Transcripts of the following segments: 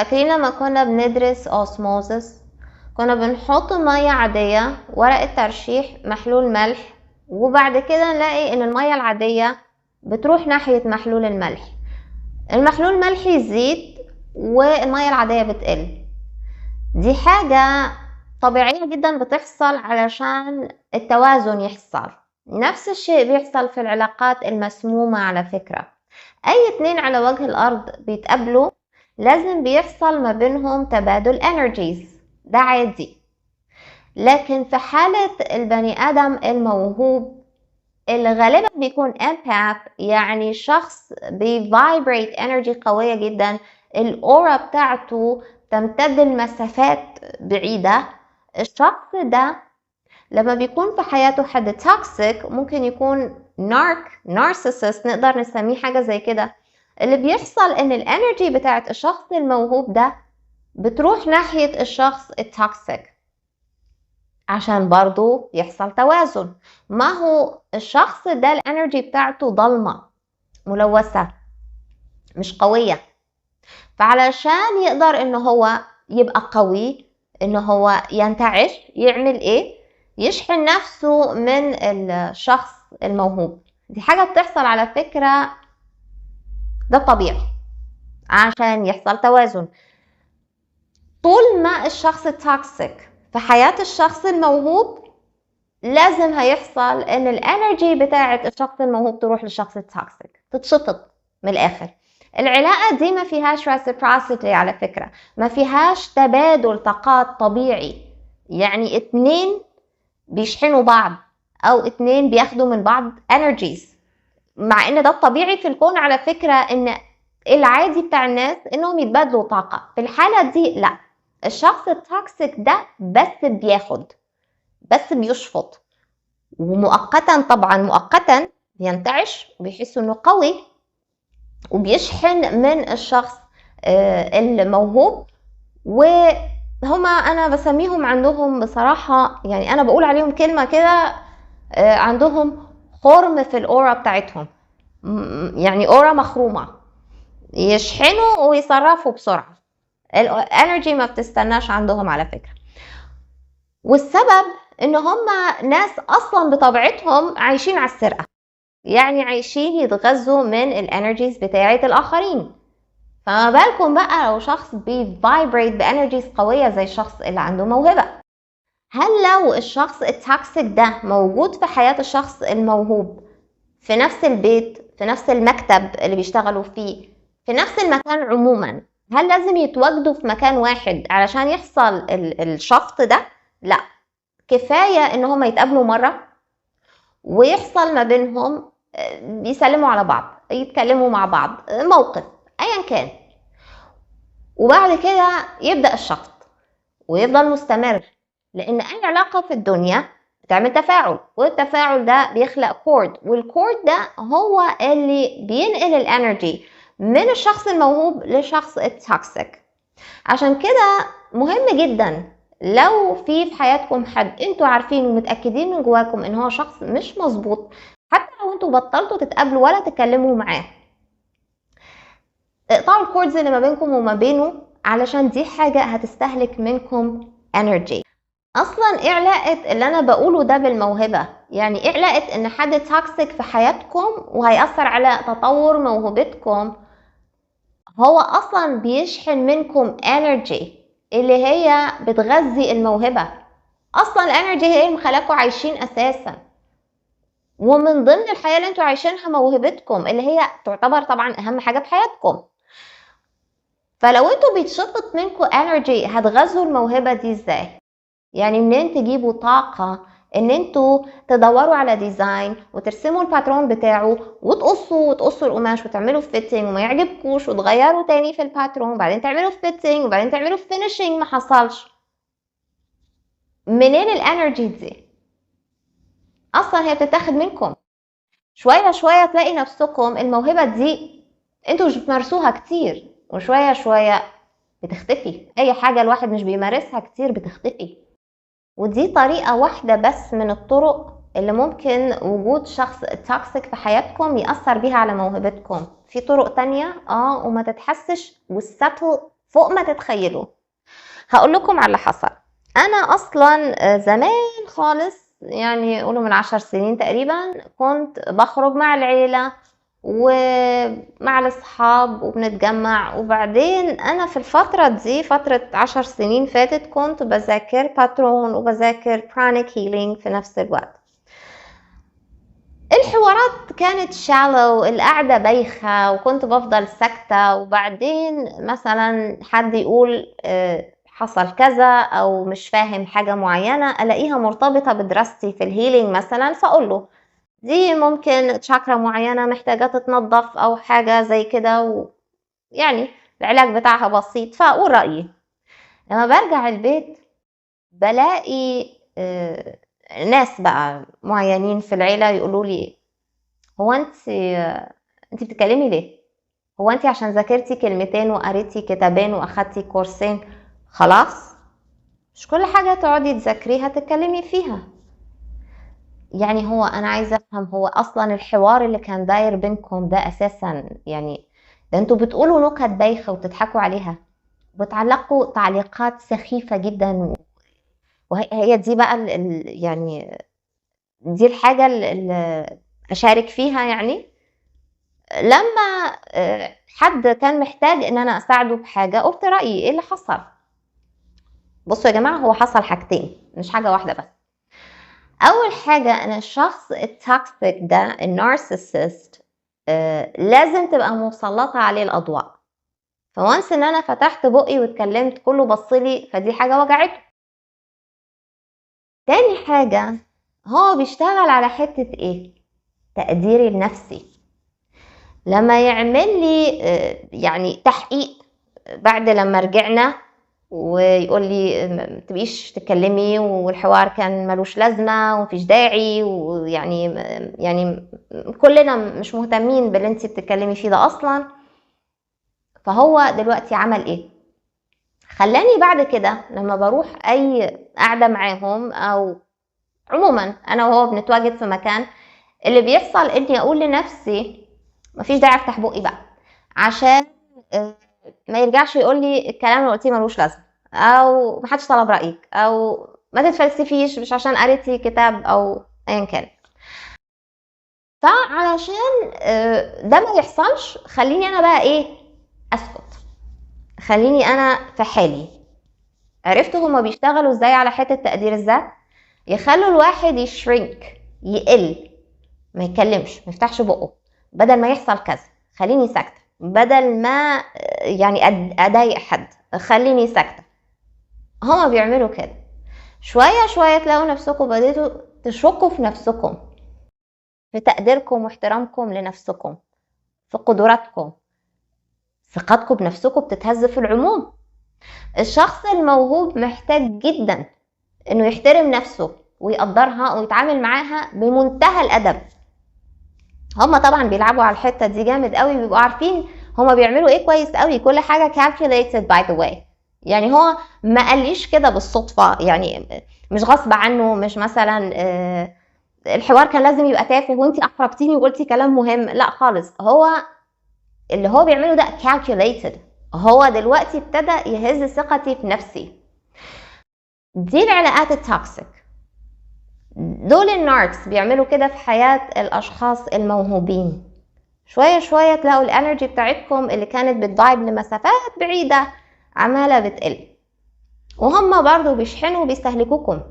فاكرين لما كنا بندرس اوسموزس كنا بنحط مية عادية، ورقة ترشيح، محلول ملح، وبعد كده نلاقي ان المية العادية بتروح ناحية محلول الملح، المحلول الملح يزيد والمية العادية بتقل. دي حاجة طبيعية جدا بتحصل علشان التوازن يحصل. نفس الشيء بيحصل في العلاقات المسمومة على فكرة. اي اتنين على وجه الارض بيتقابلوا لازم بيحصل ما بينهم تبادل energies، ده عادي. لكن في حالة البني ادم الموهوب اللي غالبا بيكون empath، يعني شخص بيفايبريت energy قوية جدا، الاورا بتاعته تمتد لمسافات بعيدة، الشخص ده لما بيكون في حياته حد توكسيك ممكن يكون نارسيسست، نقدر نسميه حاجة زي كده. اللي بيحصل ان الانرجي بتاعت الشخص الموهوب ده بتروح ناحية الشخص التوكسيك عشان برضو يحصل توازن. ما هو الشخص ده الانرجي بتاعته ضلمة ملوثة مش قوية، فعلشان يقدر ان هو يبقى قوي، ان هو ينتعش، يعمل ايه؟ يشحن نفسه من الشخص الموهوب. دي حاجة بتحصل على فكرة، ده طبيعي عشان يحصل توازن. طول ما الشخص التوكسيك في حياة الشخص الموهوب لازم هيحصل ان الانرجي بتاعت الشخص الموهوب تروح للشخص التوكسيك، تتشطط من الاخر. العلاقة دي ما فيهاش reciprocity على فكرة، ما فيهاش تبادل طاقات طبيعي، يعني اتنين بيشحنوا بعض او اتنين بياخدوا من بعض energies، مع ان ده الطبيعي في الكون على فكرة، ان العادي بتاع الناس انهم يتبادلوا طاقة. في الحالة دي لا، الشخص التوكسيك ده بس بياخد، بس بيشفط، ومؤقتا طبعا مؤقتا بينتعش وبيحس انه قوي وبيشحن من الشخص الموهوب. وهما انا بسميهم عندهم بصراحة، يعني انا بقول عليهم كلمة كده، عندهم خرم في الاورا بتاعتهم، يعني اورا مخرومة، يشحنوا ويصرفوا بسرعة، الانرجي ما بتستناش عندهم على فكرة. والسبب ان هما ناس اصلا بطبيعتهم عايشين على السرقة، يعني عايشين يتغذوا من الانرجيز بتاعة الاخرين. فما بالكم بقى لو شخص بيفايبريت بانرجيز قوية زي الشخص اللي عنده موهبة. هل لو الشخص التوكسيك ده موجود في حياة الشخص الموهوب في نفس البيت، في نفس المكتب اللي بيشتغلوا فيه، في نفس المكان عموما، هل لازم يتواجدوا في مكان واحد علشان يحصل الشفط ده؟ لا، كفاية ان هم يتقابلوا مرة ويحصل ما بينهم يسلموا على بعض، يتكلموا مع بعض، موقف ايا كان، وبعد كده يبدأ الشفط ويفضل مستمر. لان اي علاقة في الدنيا بتعمل تفاعل، والتفاعل ده بيخلق كورد، والكورد ده هو اللي بينقل الانرجي من الشخص الموهوب للشخص التوكسيك. عشان كده مهم جدا لو في حياتكم حد انتوا عارفين ومتأكدين من جواكم ان هو شخص مش مظبوط، حتى لو انتوا بطلتوا تتقابلوا ولا تتكلموا معاه، اقطعوا الكوردز اللي ما بينكم وما بينه، علشان دي حاجة هتستهلك منكم energy. اصلا ايه علاقة اللي انا بقوله ده بالموهبة؟ يعني ايه علاقة ان حد توكسيك في حياتكم وهيأثر على تطور موهبتكم؟ هو اصلا بيشحن منكم energy اللي هي بتغذي الموهبة. اصلا الانرجي هي اللي مخلاكم عايشين اساسا، ومن ضمن الحياة اللي انتوا عايشينها موهبتكم اللي هي تعتبر طبعا اهم حاجة في حياتكم. فلو انتوا بيتشفط منكم انرجي، هتغذوا الموهبة دي ازاي؟ يعني منين تجيبوا طاقة ان انتوا تدوروا على ديزاين وترسموا الباترون بتاعه وتقصوا القماش وتعملوا فيتنج وما يعجبكوش وتغيروا تاني في الباترون وبعدين تعملوا فيتنج وبعدين تعملوا فينيشنج ما حصلش؟ منين الانرجي دي؟ اصلا هي بتتاخد منكم. شوية شوية تلاقي نفسكم الموهبة دي انتوا مش بتمارسوها كتير، وشوية شوية بتختفي. اي حاجة الواحد مش بيمارسها كتير بتختفي. ودي طريقة واحدة بس من الطرق اللي ممكن وجود شخص توكسيك في حياتكم يأثر بيها على موهبتكم. في طرق تانية وما تتحسش، والساتل فوق ما تتخيلوا. هقول لكم على اللي حصل. انا اصلا زمان خالص، يعني قولوا من 10 سنين تقريبا، كنت بخرج مع العيلة ومع الاصحاب وبنتجمع. وبعدين انا في الفترة دي، فترة 10 سنين فاتت، كنت بذاكر باترون وبذاكر برانيك هيلينج في نفس الوقت. الحوارات كانت shallow، القعدة بايخة، وكنت بفضل ساكتة. وبعدين مثلا حد يقول حصل كذا او مش فاهم حاجة معينة، الاقيها مرتبطة بدراستي في الهيلينج مثلا، فاقول له دي ممكن تشاكرا معينة محتاجة تتنظف او حاجة زي كده، يعني العلاج بتاعها بسيط، فاقول رأيي. لما برجع البيت بلاقي ناس بقى معينين في العيلة يقولوا لي هو انت بتتكلمي ليه؟ هو انت عشان ذاكرتي كلمتين وقريتي كتابين واخدتي كورسين خلاص مش كل حاجة تقعدي تذاكريها تتكلمي فيها؟ يعني هو انا عايزة افهم، هو اصلا الحوار اللي كان داير بينكم ده اساسا، يعني ده انتوا بتقولوا نكت بايخة وتضحكوا عليها، بتعلقوا تعليقات سخيفة جدا. وهي دي بقى يعني دي الحاجة اللي اشارك فيها. يعني لما حد كان محتاج ان انا اساعده بحاجة، قلت رأيي ايه اللي حصل. بصوا يا جماعة، هو حصل حاجتين مش حاجة واحدة بس. اول حاجة ان الشخص التوكسيك ده، النارسيسست، لازم تبقى مسلطة عليه الاضواء. فوانس ان انا فتحت بقي واتكلمت كله بصلي، فدي حاجة وجعته. تاني حاجة، هو بيشتغل على حتة ايه؟ تقديري لنفسي. لما يعمل لي يعني تحقيق بعد لما رجعنا ويقول لي ما تبقيش تتكلمي والحوار كان ملوش لازمة ومفيش داعي، ويعني كلنا مش مهتمين باللي انتي بتتكلمي فيه ده اصلا، فهو دلوقتي عمل ايه؟ خلاني بعد كده لما بروح اي قاعدة معاهم او عموما انا وهو بنتواجد في مكان، اللي بيحصل اني اقول لنفسي مفيش داعي افتح بقي بقى، عشان ما يرجعش يقول لي الكلام اللي قلتيه ملوش لازمه، او محدش طلب رايك، او ما تتفلسفيش مش عشان قريتي كتاب او ايا كان. فعلشان ده ما يحصلش، خليني انا بقى ايه؟ اسكت، خليني انا في حالي. عرفتوا هما بيشتغلوا ازاي على حته تقدير الذات؟ يخلوا الواحد يشرينك، يقل، ما يتكلمش، ما يفتحش بقه. بدل ما يحصل كذا خليني ساكته، بدل ما يعني اضايق حد خليني ساكته. هما بيعملوا كده. شويه شويه تلاقوا نفسكم بديتوا تشكوا في نفسكم، في تقديركم واحترامكم لنفسكم، في قدراتكم. ثقتكم بنفسكم بتتهز في العموم. الشخص الموهوب محتاج جدا انه يحترم نفسه ويقدرها ويتعامل معاها بمنتهى الادب. هما طبعا بيلعبوا على الحته دي جامد قوي، بيبقوا عارفين هما بيعملوا ايه كويس قوي، كل حاجه calculated by the way. يعني هو ما قاليش كده بالصدفه، يعني مش غصب عنه، مش مثلا الحوار كان لازم يبقى تافه وانتي احرجتيني وقلتي كلام مهم، لا خالص. هو اللي هو بيعمله ده calculated. هو دلوقتي ابتدى يهز ثقتي في نفسي. دي العلاقات التوكسيك، دول الناركس بيعملوا كده في حياة الاشخاص الموهوبين. شوية شوية تلاقوا الانرجي بتاعتكم اللي كانت بتضايب لمسافات بعيدة عمالة بتقل، وهم برضو بيشحنوا وبيستهلكوكم.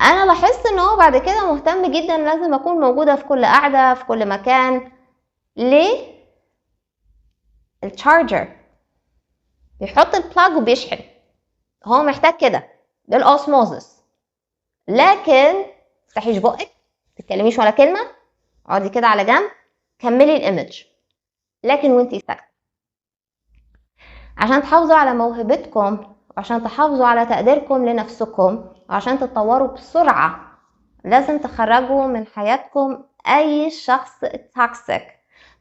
انا لاحظت ان هو بعد كده مهتم جدا لازم اكون موجودة في كل قعدة في كل مكان. ليه؟ التشارجر بيحط البلاج وبيشحن، هو محتاج كده بالاوسموزس. لكن متفتحيش بقك، متتكلميش ولا كلمة، اقعدي كده على جنب، كملي الايمج. لكن وانتي ساكتة، عشان تحافظوا على موهبتكم وعشان تحافظوا على تقديركم لنفسكم وعشان تتطوروا بسرعة، لازم تخرجوا من حياتكم اي شخص توكسيك.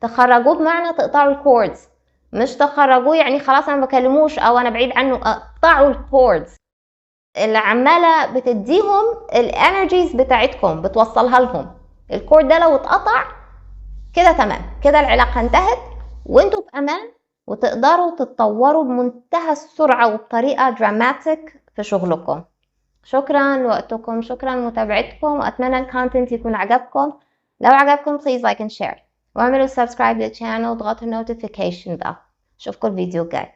تخرجوه بمعنى تقطعوا الكوردز، مش تخرجوه يعني خلاص انا ما بكلموش او انا بعيد عنه. اقطعوا الكوردز اللي عماله بتديهم الانرجيز بتاعتكم، بتوصلها لهم. الكورد ده لو اتقطع كده تمام، كده العلاقه انتهت وانتوا بامان وتقدروا تتطوروا بمنتهى السرعة وبطريقة دراماتيك في شغلكم. شكرا لوقتكم، شكرا لمتابعتكم، وأتمنى الكونتنت يكون عجبكم. لو عجبكم please like and share، واعملوا subscribe للchannel وضغطوا النوتيفيكيشن bell. أشوفكم الفيديو الجاي.